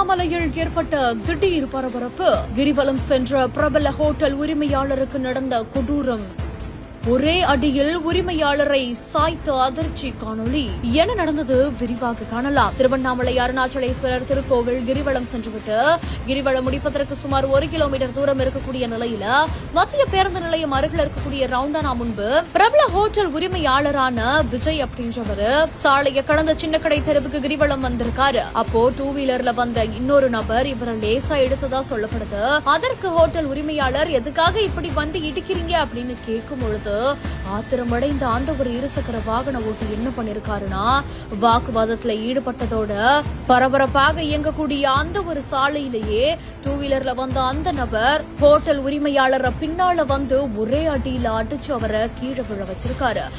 திருவண்ணாமலையில் ஏற்பட்ட திடீர் பரபரப்பு. கிரிவலம் சென்ற பிரபல ஹோட்டல் உரிமையாளருக்கு நடந்த கொடூரம். ஒரே அடியில் உரிமையாளரை சாய்த்த அதிர்ச்சி காணொளி. என்ன நடந்தது விரிவாக காணலாம். திருவண்ணாமலை அருணாச்சலேஸ்வரர் திருக்கோவில் கிரிவலம் சென்றுவிட்டு கிரிவலம் முடிப்பதற்கு சுமார் 1 கிலோமீட்டர் தூரம் இருக்கக்கூடிய நிலையில மத்திய பேருந்து நிலையம் அருகில் இருக்கக்கூடிய ரவுண்டானா முன்பு பிரபல ஹோட்டல் உரிமையாளரான விஜய் அப்படின்றவரு சாலையை கடந்த சின்ன கடை தெருவுக்கு கிரிவலம் வந்திருக்காரு. அப்போ 2 வீலர்ல வந்த இன்னொரு நபர் இவரை லேசா எடுத்ததா சொல்லப்படுது. அதற்கு ஹோட்டல் உரிமையாளர் எதுக்காக இப்படி வந்து இடிக்கிறீங்க அப்படின்னு கேட்கும் பொழுது ஆத்திரமடைந்த அந்த ஒரு இருசக்கர வாகன ஓட்டி என்ன பண்ணிருக்காருன்னா வாக்குவாதத்துல ஈடுபட்டதோட பரபரப்பாக இயங்கக்கூடிய அந்த ஒரு சாலையிலேயே 2 வீலர்ல வந்த அந்த நபர் ஹோட்டல் உரிமையாளரை பின்னால வந்து ஒரே அடியில அடிச்சு அவரை கீழே விழ வச்சிருக்காரு.